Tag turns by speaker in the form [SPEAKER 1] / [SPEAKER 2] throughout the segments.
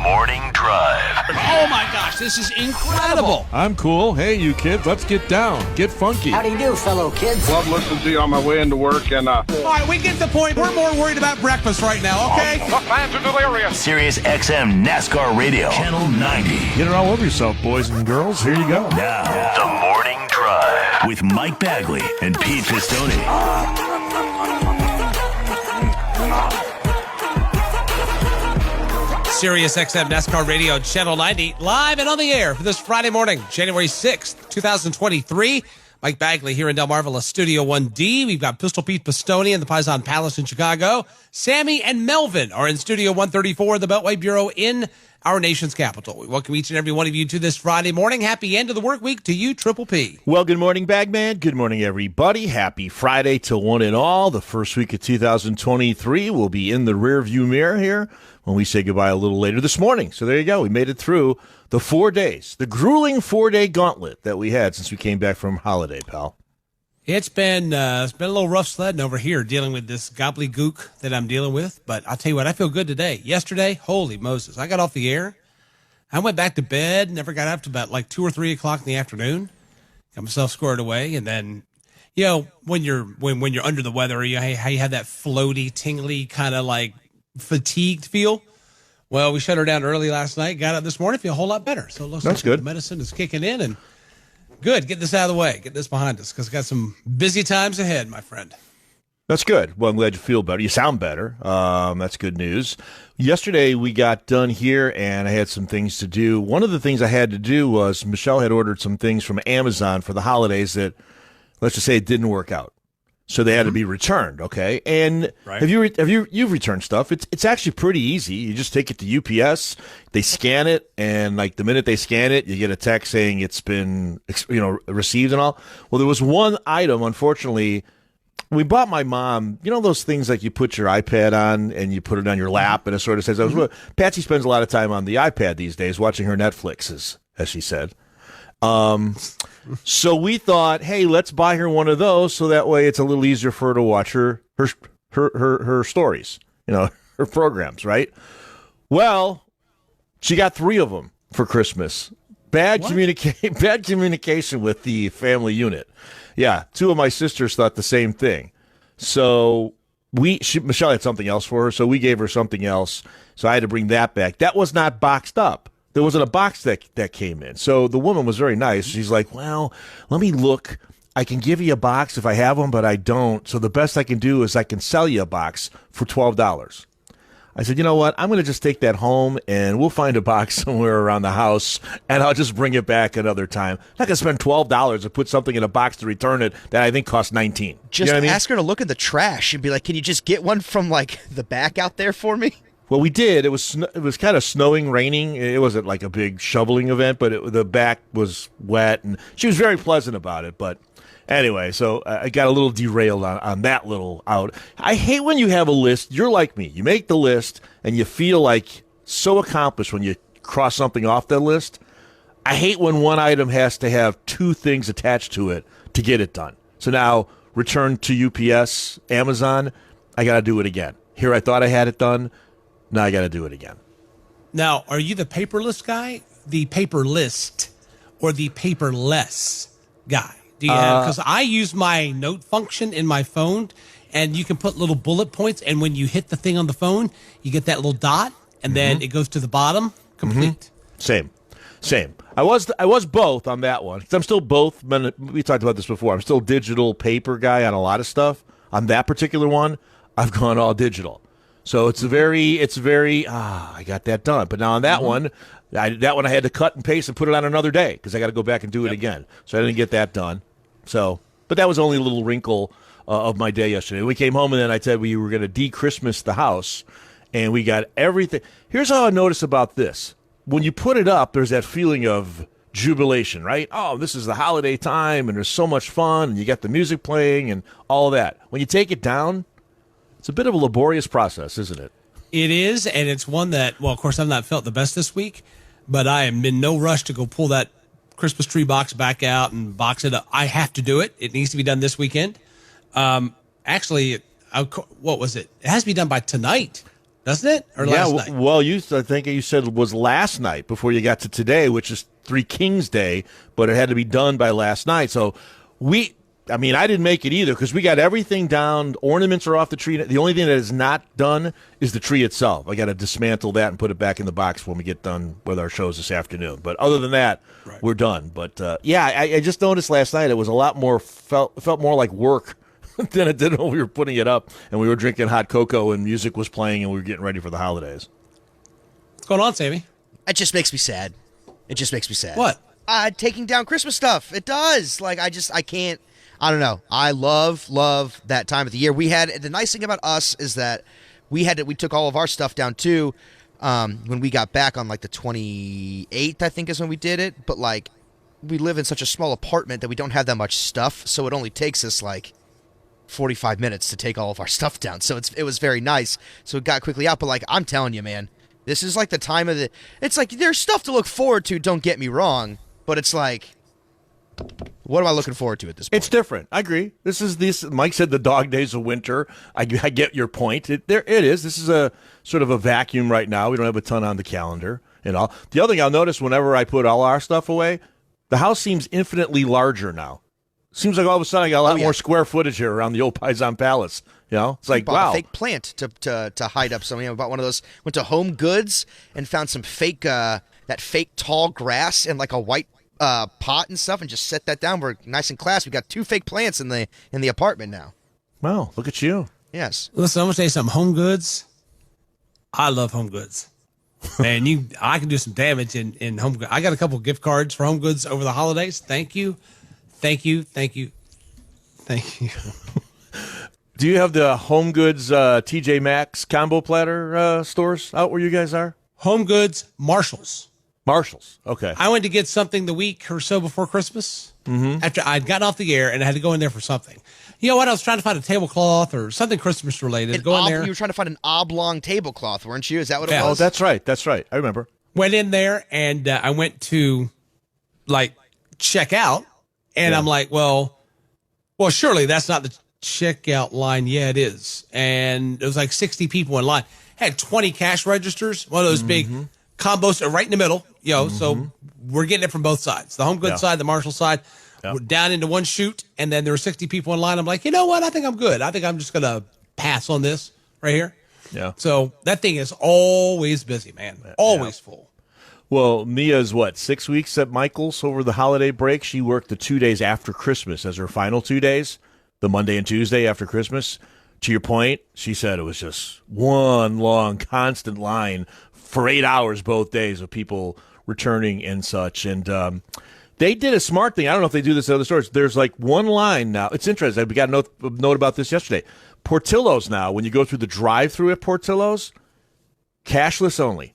[SPEAKER 1] Morning Drive.
[SPEAKER 2] Oh my gosh, this is incredible.
[SPEAKER 3] I'm cool. Hey, you kids, let's get down. Get funky.
[SPEAKER 4] How do you do, fellow kids?
[SPEAKER 5] Love listening to you on my way into work, and
[SPEAKER 2] All right, we get the point. We're more worried about breakfast right now, okay?
[SPEAKER 5] the fans are delirious.
[SPEAKER 1] Sirius XM NASCAR Radio, Channel 90.
[SPEAKER 3] Get it all over yourself, boys and girls. Here you go.
[SPEAKER 1] Now, the Morning Drive with Mike Bagley and Pete Pistone.
[SPEAKER 2] Sirius XM NASCAR Radio, Channel 90, live and on the air for this Friday morning, January 6th, 2023. Mike Bagley here in Delmarva Studio 1D. We've got Pistol Pete Pistone in the Paisan Palace in Chicago. Sammy and Melvin are in Studio 134, the Beltway Bureau in our nation's capital. We welcome each and every one of you to this Friday morning. Happy end of the work week to you, Triple P.
[SPEAKER 6] Well, good morning, Bagman. Good morning, everybody. Happy Friday to one and all. The first week of 2023 will be in the rearview mirror here when we say goodbye a little later this morning. So there you go. We made it through the 4 days, the grueling 4-day gauntlet that we had since we came back from holiday, pal.
[SPEAKER 2] It's been a little rough sledding over here dealing with this gobbledygook that I'm dealing with. But I'll tell you what, I feel good today. Yesterday, holy Moses, I got off the air. I went back to bed, never got up to about like 2 or 3 o'clock in the afternoon. Got myself squared away. And then, you know, when you're under the weather, how you have that floaty, tingly kind of like fatigued feel. Well, we shut her down early last night, got up this morning, feel a whole lot better. So it looks
[SPEAKER 6] That's
[SPEAKER 2] like
[SPEAKER 6] good.
[SPEAKER 2] The medicine is kicking in, and good. Get this out of the way. Get this behind us because got some busy times ahead, my friend.
[SPEAKER 6] That's good. Well, I'm glad you feel better. You sound better. That's good news. Yesterday, we got done here, and I had some things to do. One of the things I had to do was Michelle had ordered some things from Amazon for the holidays that, let's just say, it didn't work out. So they had to be returned, okay? And
[SPEAKER 2] Right.
[SPEAKER 6] you've returned stuff. It's actually pretty easy. You just take it to UPS, they scan it, and like the minute they scan it, you get a text saying it's been received and all. Well, there was one item, unfortunately. We bought my mom, you know those things like you put your iPad on and you put it on your lap and it sort of says, Patsy spends a lot of time on the iPad these days watching her Netflixes, as she said. So we thought, hey, let's buy her one of those so that way it's a little easier for her to watch her stories, her programs, right? Well, she got 3 of them for Christmas. Bad communication with the family unit. Yeah, 2 of my sisters thought the same thing. So Michelle had something else for her, so we gave her something else. So I had to bring that back. That was not boxed up. There wasn't a box that came in. So the woman was very nice. She's like, well, let me look. I can give you a box if I have one, but I don't. So the best I can do is I can sell you a box for $12. I said, you know what? I'm going to just take that home, and we'll find a box somewhere around the house, and I'll just bring it back another time. I'm not going to spend $12 to put something in a box to return it that I think costs $19.
[SPEAKER 7] Just
[SPEAKER 6] you know what I mean?
[SPEAKER 7] ask her to look at the trash and be like, can you just get one from, like, the back out there for me?
[SPEAKER 6] Well, we did. It was kind of snowing, raining. It wasn't like a big shoveling event, but the back was wet, and she was very pleasant about it. But anyway, so I got a little derailed on that little out. I hate when you have a list. You're like me. You make the list, and you feel like so accomplished when you cross something off that list. I hate when one item has to have 2 things attached to it to get it done. So now, return to UPS, Amazon, I got to do it again. Here I thought I had it done. Now I got to do it again.
[SPEAKER 2] Now, are you the paperless guy, the paper list, or the paperless guy? Do you have? Because I use my note function in my phone, and you can put little bullet points, and when you hit the thing on the phone, you get that little dot, and then it goes to the bottom, complete.
[SPEAKER 6] Same. I was both on that one. 'Cause I'm still both. We talked about this before. I'm still digital paper guy on a lot of stuff. On that particular one, I've gone all digital. So it's very, I got that done. But now on that one, I had to cut and paste and put it on another day because I got to go back and do it again. So I didn't get that done. So, but that was only a little wrinkle of my day yesterday. We came home and then I said we were going to de-Christmas the house, and we got everything. Here's how I noticed about this. When you put it up, there's that feeling of jubilation, right? Oh, this is the holiday time, and there's so much fun, and you got the music playing and all that. When you take it down, it's a bit of a laborious process, isn't it?
[SPEAKER 2] It is, and it's one that, well, of course, I've not felt the best this week, but I am in no rush to go pull that Christmas tree box back out and box it up. I have to do it. It needs to be done this weekend. Actually, what was it? It has to be done by tonight. doesn't it? Or
[SPEAKER 6] Yeah,
[SPEAKER 2] last night?
[SPEAKER 6] well, I think you said it was last night before you got to today, which is Three Kings Day, but it had to be done by last night. So I didn't make it either because we got everything down. Ornaments are off the tree. The only thing that is not done is the tree itself. I got to dismantle that and put it back in the box when we get done with our shows this afternoon. But other than that, we're done. But I just noticed last night it was a lot more felt more like work than it did when we were putting it up and we were drinking hot cocoa and music was playing and we were getting ready for the holidays.
[SPEAKER 2] What's going on, Sammy?
[SPEAKER 7] It just makes me sad. It just makes me sad.
[SPEAKER 2] What?
[SPEAKER 7] Taking down Christmas stuff. It does. Like, I can't. I don't know. I love that time of the year. We had the nice thing about us is that we took all of our stuff down too when we got back on like the 28th, I think is when we did it. But like we live in such a small apartment that we don't have that much stuff, so it only takes us like 45 minutes to take all of our stuff down. So it was very nice. So it got quickly out. But like I'm telling you, man, this is like the time of it's like there's stuff to look forward to. Don't get me wrong, but it's like. What am I looking forward to at this point?
[SPEAKER 6] It's different. I agree. Mike said the dog days of winter. I get your point. It is. This is a sort of a vacuum right now. We don't have a ton on the calendar and all. The other thing I'll notice whenever I put all our stuff away, the house seems infinitely larger now. Seems like all of a sudden I got a lot more square footage here around the old Paisan Palace. You know, it's like,
[SPEAKER 7] bought
[SPEAKER 6] wow.
[SPEAKER 7] a fake plant to hide up something. I bought one of those. Went to Home Goods and found some fake that fake tall grass and like a white pot and stuff, and just set that down. We're nice and classy. We got 2 fake plants in the apartment now.
[SPEAKER 6] Wow, look at you.
[SPEAKER 7] Yes.
[SPEAKER 2] Listen, I'm gonna tell you something. Home Goods. I love Home Goods. Man, I can do some damage in Home Goods. I got a couple gift cards for Home Goods over the holidays. Thank you.
[SPEAKER 6] Do you have the Home Goods TJ Maxx combo platter stores out where you guys are?
[SPEAKER 2] Home Goods, Marshalls.
[SPEAKER 6] Marshalls. Okay.
[SPEAKER 2] I went to get something the week or so before Christmas. After I'd gotten off the air and I had to go in there for something. You know what? I was trying to find a tablecloth or something Christmas related. Go in there.
[SPEAKER 7] You were trying to find an oblong tablecloth, weren't you? Is that what it
[SPEAKER 2] Yeah.
[SPEAKER 7] was?
[SPEAKER 6] Oh, that's right. That's right. I remember.
[SPEAKER 2] Went in there and I went to like check out, and I'm like, well, surely that's not the checkout line. Yeah, it is. And it was like 60 people in line. Had 20 cash registers, one of those big combos right in the middle. So we're getting it from both sides, the Home Goods side, the Marshall side. We're down into one chute, and then there were 60 people in line. I'm like, you know what? I think I'm good. I think I'm just going to pass on this right here.
[SPEAKER 6] Yeah.
[SPEAKER 2] So that thing is always busy, man. Always full.
[SPEAKER 6] Well, Mia's 6 weeks at Michael's over the holiday break. She worked the 2 days after Christmas as her final 2 days, the Monday and Tuesday after Christmas. To your point, she said it was just one long, constant line for 8 hours both days of people returning and such. And they did a smart thing. I don't know if they do this at other stores. There's like one line now. It's interesting. We got a note about this yesterday. Portillo's now, when you go through the drive-through at Portillo's, cashless only.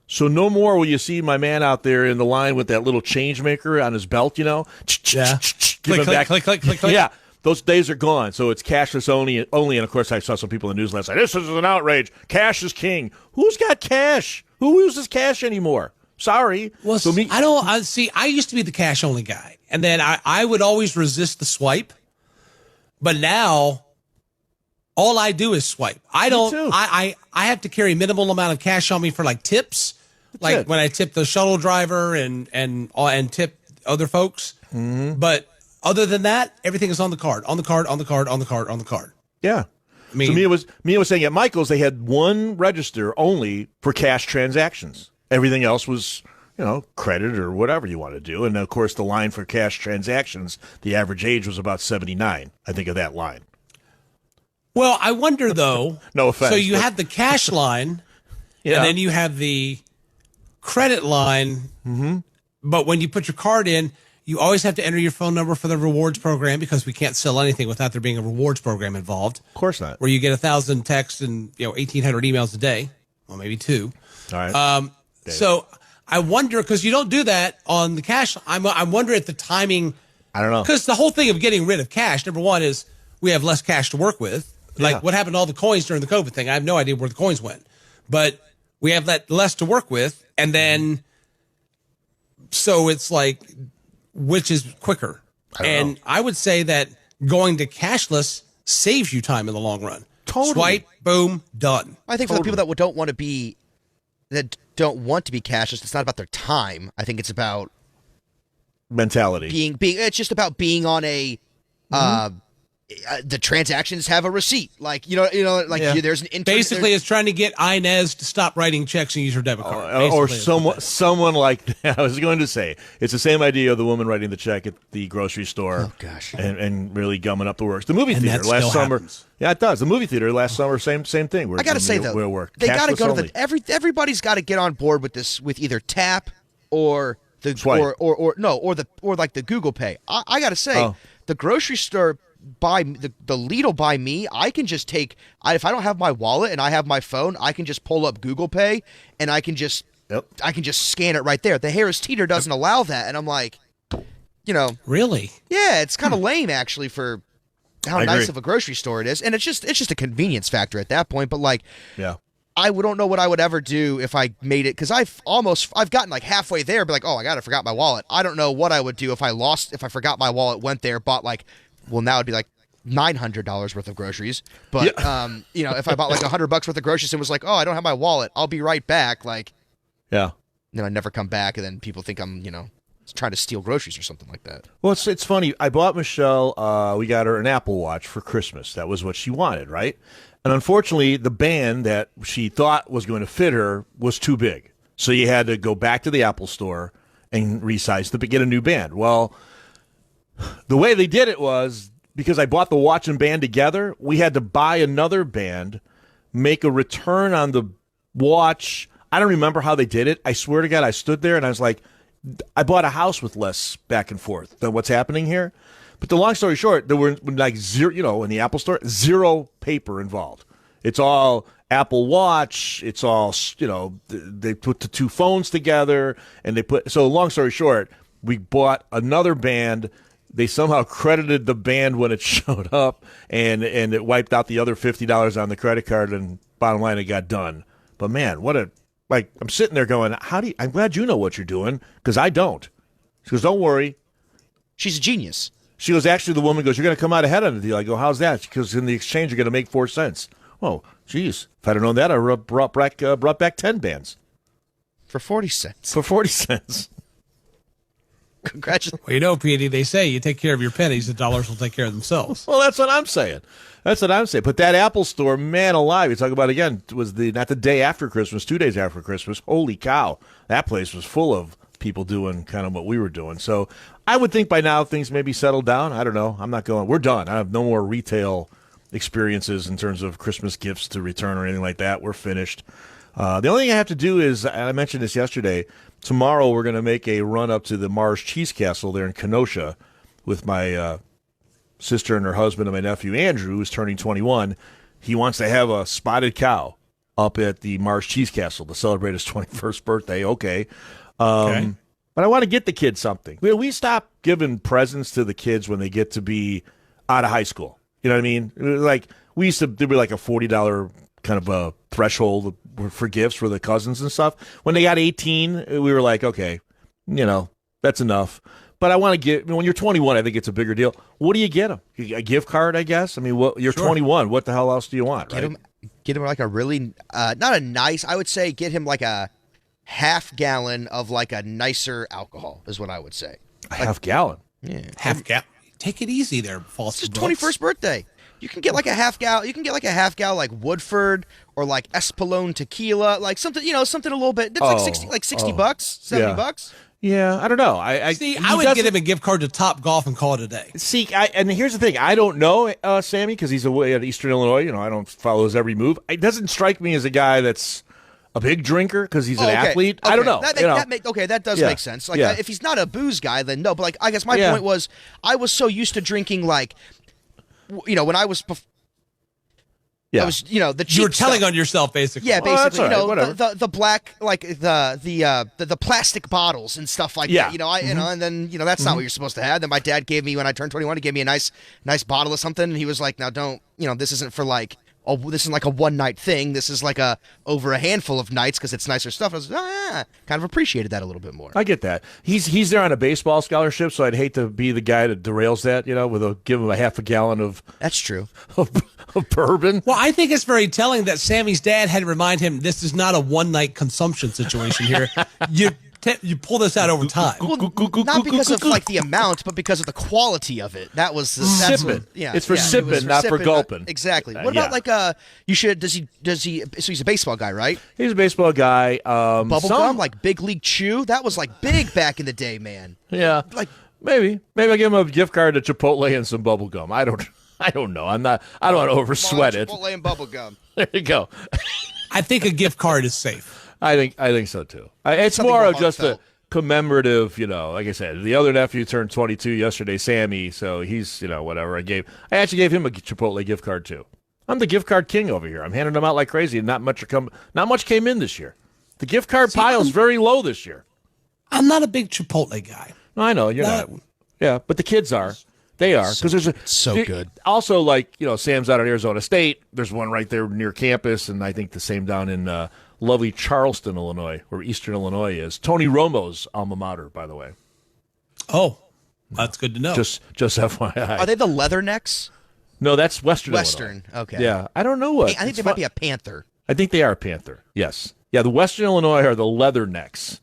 [SPEAKER 6] So no more will you see my man out there in the line with that little change maker on his belt, you know?
[SPEAKER 2] Yeah. Click.
[SPEAKER 6] Yeah. Those days are gone, so it's cashless only. And, of course, I saw some people in the news last night. This is an outrage. Cash is king. Who's got cash? Who uses cash anymore? Sorry.
[SPEAKER 2] Well,
[SPEAKER 6] so
[SPEAKER 2] I used to be the cash only guy, and then I would always resist the swipe. But now, all I do is swipe. I don't.
[SPEAKER 6] too.
[SPEAKER 2] I have to carry a minimal amount of cash on me for like tips,
[SPEAKER 6] it.
[SPEAKER 2] when I tip the shuttle driver and tip other folks. Mm-hmm. But other than that, everything is on the card.
[SPEAKER 6] Yeah.
[SPEAKER 2] I mean,
[SPEAKER 6] so Mia was saying at Michael's they had one register only for cash transactions. Everything else was, credit or whatever you want to do. And of course, the line for cash transactions, the average age was about 79. I think of that line.
[SPEAKER 2] Well, I wonder though.
[SPEAKER 6] No offense.
[SPEAKER 2] So you have the cash line, and then you have the credit line. Mm-hmm. But when you put your card in, you always have to enter your phone number for the rewards program because we can't sell anything without there being a rewards program involved.
[SPEAKER 6] Of course not.
[SPEAKER 2] Where you get 1,000 texts and 1,800 emails a day, well, maybe 2.
[SPEAKER 6] All right.
[SPEAKER 2] So I wonder, because you don't do that on the cash. I'm wondering if the timing.
[SPEAKER 6] I don't know.
[SPEAKER 2] Because the whole thing of getting rid of cash, number one, is we have less cash to work with. Like what happened to all the coins during the COVID thing? I have no idea where the coins went, but we have that less to work with, and then so it's like, which is quicker? I would say that going to cashless saves you time in the long run.
[SPEAKER 6] Totally.
[SPEAKER 2] Swipe, Boom, done.
[SPEAKER 7] I think for the people that don't want to be cashless, it's not about their time. I think it's about
[SPEAKER 6] Mentality.
[SPEAKER 7] being. It's just about being on a. The transactions have a receipt, like there's an
[SPEAKER 2] Basically, it's trying to get Inez to stop writing checks and use her debit card.
[SPEAKER 6] Or
[SPEAKER 2] Basically,
[SPEAKER 6] someone like that. I was going to say it's the same idea of the woman writing the check at the grocery store.
[SPEAKER 7] Oh, gosh.
[SPEAKER 6] and really gumming up the works. The movie
[SPEAKER 2] And
[SPEAKER 6] theater
[SPEAKER 2] that
[SPEAKER 6] last
[SPEAKER 2] still
[SPEAKER 6] summer.
[SPEAKER 2] happens.
[SPEAKER 6] Yeah, it does. The movie theater last summer, same thing.
[SPEAKER 7] I gotta say though, they gotta go to everybody's got to get on board with this, with either tap or the
[SPEAKER 6] Swipe.
[SPEAKER 7] or like the Google Pay. I gotta say, the grocery store by the Lidl by me, I can just take. If I don't have my wallet and I have my phone, I can just pull up Google Pay and I can just scan it right there. The Harris Teeter doesn't allow that, and I'm like,
[SPEAKER 2] Really?
[SPEAKER 7] yeah, it's kind of lame actually for how
[SPEAKER 6] I
[SPEAKER 7] nice
[SPEAKER 6] agree.
[SPEAKER 7] of a grocery store it is, and it's just a convenience factor at that point. But like,
[SPEAKER 6] Yeah.
[SPEAKER 7] don't know what I would ever do if I made it, because I've gotten like halfway there, but like, oh, I forgot my wallet. I don't know what I would do if I forgot my wallet, went there, bought like, well, now it'd be like $900 worth of groceries. But if I bought like $100 worth of groceries and was like, oh, I don't have my wallet, I'll be right back. Like,
[SPEAKER 6] Yeah.
[SPEAKER 7] then I never come back, and then people think I'm trying to steal groceries or something like that.
[SPEAKER 6] Well, it's funny. I bought Michelle. We got her an Apple Watch for Christmas. That was what she wanted, right? And unfortunately, the band that she thought was going to fit her was too big. So you had to go back to the Apple store and resize to get a new band. Well, the way they did it was, because I bought the watch and band together, we had to buy another band, make a return on the watch. I don't remember how they did it. I swear to God, I stood there and I was like, I bought a house with less back and forth than what's happening here. But the long story short, there were like zero, in the Apple store, zero paper involved. It's all Apple Watch. It's all, they put the two phones together and so long story short, we bought another band. They somehow credited the band when it showed up, and it wiped out the other $50 on the credit card, and bottom line, it got done. But man, I'm sitting there going, I'm glad you know what you're doing, because I don't. She goes, don't worry.
[SPEAKER 7] She's a genius.
[SPEAKER 6] She goes, actually, the woman goes, you're going to come out ahead on the deal. I go, how's that? Because in the exchange, you're going to make 4 cents. Oh, geez. If I'd have known that, I would have brought back 10 bands.
[SPEAKER 7] For 40 cents.
[SPEAKER 6] For 40 cents.
[SPEAKER 7] Congratulations.
[SPEAKER 2] Well, Petey, they say you take care of your pennies, the dollars will take care of themselves.
[SPEAKER 6] Well, that's what I'm saying. But that Apple store, man alive, you talk about it again, was not the day after Christmas, 2 days after Christmas. Holy cow. That place was full of people doing kind of what we were doing. So I would think by now things maybe settled down. I don't know. We're done. I have no more retail experiences in terms of Christmas gifts to return or anything like that. We're finished. The only thing I have to do is, and I mentioned this yesterday, tomorrow we're going to make a run up to the Mars Cheese Castle there in Kenosha with my sister and her husband and my nephew Andrew, who's turning 21. He wants to have a spotted cow up at the Mars Cheese Castle to celebrate his 21st birthday. Okay. But I want to get the kids something. We stop giving presents to the kids when they get to be out of high school. You know what I mean? Like, we used to, there'd be like a $40 kind of a threshold for gifts for the cousins and stuff. When they got 18, we were like, okay, that's enough. But I want to get, when you're 21, I think it's a bigger deal. What do you get them? A gift card, I guess? I mean, you're 21. What the hell else do you want, right?
[SPEAKER 7] Get him like a really, not a nice, I would say get him like a half gallon of like a nicer alcohol is what I would say.
[SPEAKER 6] A half gallon?
[SPEAKER 7] Yeah.
[SPEAKER 2] Half gallon. Take it easy there, Foster
[SPEAKER 7] It's his 21st birthday. You can get like a half gallon. You can get like a half gallon, like Woodford or like Espolón tequila, like something, something a little bit. It's like 60 bucks, 70 bucks.
[SPEAKER 6] Yeah, I don't know. I
[SPEAKER 2] would get him a gift card to Top Golf and call it a day.
[SPEAKER 6] See, and here's the thing. I don't know Sammy, because he's away at Eastern Illinois. I don't follow his every move. It doesn't strike me as a guy that's a big drinker because he's an athlete.
[SPEAKER 7] Okay.
[SPEAKER 6] I don't know.
[SPEAKER 7] That does make sense. Like, if he's not a booze guy, then no. But like, I guess my point was, I was so used to drinking like, when I was. I was, the cheap
[SPEAKER 2] You were telling
[SPEAKER 7] stuff.
[SPEAKER 2] On yourself, basically.
[SPEAKER 7] Yeah, basically,
[SPEAKER 6] all right,
[SPEAKER 7] the black, like the plastic bottles and stuff like that. And then that's not what you're supposed to have. Then my dad gave me, when I turned 21, he gave me a nice bottle of something, and he was like, "Now don't, this isn't for like oh, this isn't like a one-night thing. This is like over a handful of nights because it's nicer stuff. I was kind of appreciated that a little bit more.
[SPEAKER 6] I get that. He's there on a baseball scholarship, so I'd hate to be the guy that derails that, give him a half a gallon of
[SPEAKER 7] That's true.
[SPEAKER 6] of bourbon.
[SPEAKER 2] Well, I think it's very telling that Sammy's dad had to remind him this is not a one-night consumption situation here. You pull this out over time.
[SPEAKER 7] Well, not because of like the amount, but because of the quality of it. That was the
[SPEAKER 6] Sipping. It's for sipping, not for gulping.
[SPEAKER 7] Exactly. What about like you should? Does he? So he's a baseball guy, right?
[SPEAKER 6] He's a baseball guy.
[SPEAKER 7] Bubble gum, like Big League Chew. That was like big back in the day, man.
[SPEAKER 6] Yeah,
[SPEAKER 7] Like
[SPEAKER 6] maybe I give him a gift card to Chipotle and some bubble gum. I don't know. I don't want to oversweat it.
[SPEAKER 7] Chipotle and bubble gum.
[SPEAKER 6] There you go.
[SPEAKER 2] I think a gift card is safe.
[SPEAKER 6] I think so too. It's
[SPEAKER 7] Something
[SPEAKER 6] more
[SPEAKER 7] more
[SPEAKER 6] of just a
[SPEAKER 7] heartfelt.
[SPEAKER 6] commemorative, like I said, the other nephew turned 22 yesterday, Sammy, so he's, whatever. I actually gave him a Chipotle gift card too. I'm the gift card king over here. I'm handing them out like crazy, and not much came in this year. The gift card pile is very low this year.
[SPEAKER 2] I'm not a big Chipotle guy.
[SPEAKER 6] No, I know you're not. Yeah, but the kids are. They are because there's
[SPEAKER 7] so good.
[SPEAKER 6] Also, Sam's out at Arizona State. There's one right there near campus, and I think the same down in lovely Charleston, Illinois, where Eastern Illinois is. Tony Romo's alma mater, by the way.
[SPEAKER 2] Oh, that's good to know.
[SPEAKER 6] Just FYI.
[SPEAKER 7] Are they the Leathernecks?
[SPEAKER 6] No, that's Western.
[SPEAKER 7] Western.
[SPEAKER 6] Illinois.
[SPEAKER 7] Okay.
[SPEAKER 6] Yeah, I don't know what.
[SPEAKER 7] I think they might be a Panther.
[SPEAKER 6] I think they are a Panther. Yes. Yeah, the Western Illinois are the Leathernecks.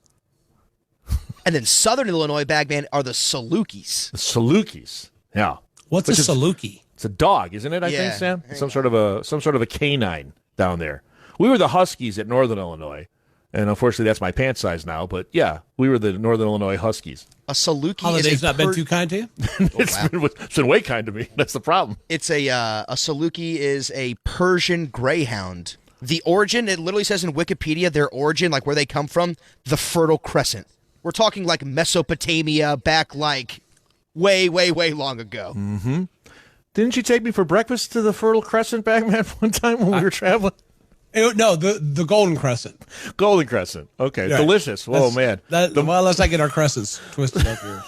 [SPEAKER 7] And then Southern Illinois, Bagman, are the Salukis.
[SPEAKER 6] The Salukis. Yeah.
[SPEAKER 2] What's a Saluki?
[SPEAKER 6] It's a dog, isn't it? I think,
[SPEAKER 7] Yeah.
[SPEAKER 6] Sam. Some sort of a canine down there. We were the Huskies at Northern Illinois, and unfortunately, that's my pant size now. But yeah, we were the Northern Illinois Huskies.
[SPEAKER 7] A Saluki
[SPEAKER 2] Holiday's
[SPEAKER 7] is a
[SPEAKER 2] not been too kind to you?
[SPEAKER 6] It's been way kind to me. That's the problem.
[SPEAKER 7] It's a Saluki is a Persian greyhound. The origin, it literally says in Wikipedia, their origin, like where they come from, the Fertile Crescent. We're talking like Mesopotamia, back like way, way, way long ago.
[SPEAKER 6] Mm-hmm. Didn't you take me for breakfast to the Fertile Crescent, Bagman, one time when we were traveling?
[SPEAKER 2] No, the Golden Crescent.
[SPEAKER 6] Golden Crescent. Okay,
[SPEAKER 2] Yeah.
[SPEAKER 6] Delicious. Oh, man.
[SPEAKER 2] Well, let's not get our crescents twisted up here.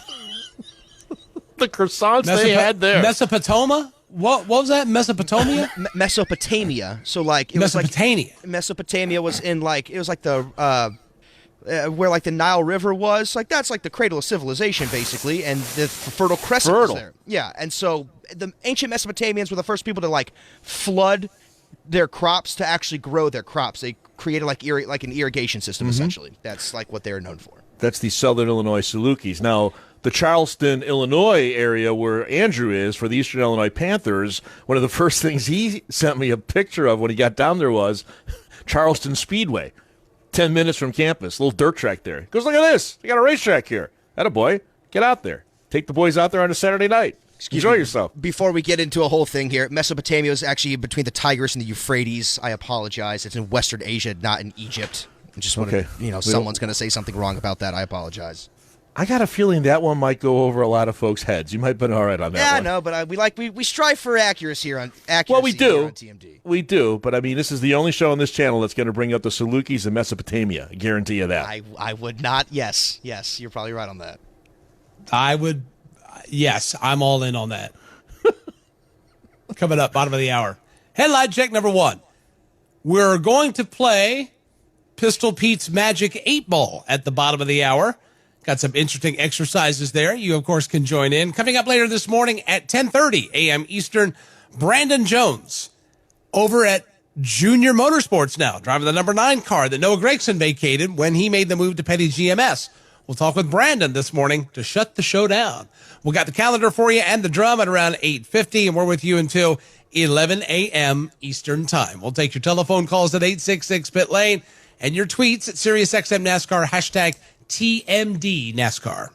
[SPEAKER 6] The croissants they had there.
[SPEAKER 2] Mesopotamia? What was that? Mesopotamia?
[SPEAKER 7] Mesopotamia. So like it was
[SPEAKER 2] Mesopotamia.
[SPEAKER 7] like Mesopotamia was in like it was like the where like the Nile River was, like that's like the cradle of civilization basically, and the Fertile Crescent was there. Yeah, and so the ancient Mesopotamians were the first people to like flood their crops to actually grow their crops. They created like an irrigation system essentially. That's like what they're known for.
[SPEAKER 6] That's the Southern Illinois Salukis. Now, the Charleston, Illinois area where Andrew is for the Eastern Illinois Panthers, one of the first things he sent me a picture of when he got down there was Charleston Speedway. 10 minutes from campus, little dirt track there. He goes, look at this. They got a racetrack here. Attaboy. Get out there. Take the boys out there on a Saturday night. Enjoy yourself.
[SPEAKER 7] Before we get into a whole thing here, Mesopotamia is actually between the Tigris and the Euphrates. I apologize. It's in Western Asia, not in Egypt. I just wanted, someone's going to say something wrong about that. I apologize.
[SPEAKER 6] I got a feeling that one might go over a lot of folks' heads. You might have been all right on that one.
[SPEAKER 7] Yeah, I know, but we strive for accuracy here on
[SPEAKER 6] Well, we do.
[SPEAKER 7] here on TMD.
[SPEAKER 6] We do, but I mean, this is the only show on this channel that's going to bring up the Salukis and Mesopotamia. I guarantee you that.
[SPEAKER 7] I would not. Yes, you're probably right on that.
[SPEAKER 2] I would. Yes, I'm all in on that. Coming up, bottom of the hour. Headline check number 1. We're going to play Pistol Pete's Magic 8-Ball at the bottom of the hour. Got some interesting exercises there. You, of course, can join in. Coming up later this morning at 10:30 a.m. Eastern, Brandon Jones over at Junior Motorsports now, driving the number 9 car that Noah Gregson vacated when he made the move to Petty GMS. We'll talk with Brandon this morning to shut the show down. We got the calendar for you and the drum at around 8:50, and we're with you until 11 a.m. Eastern time. We'll take your telephone calls at 866-PIT-LANE and your tweets at SiriusXM NASCAR, hashtag TMD NASCAR.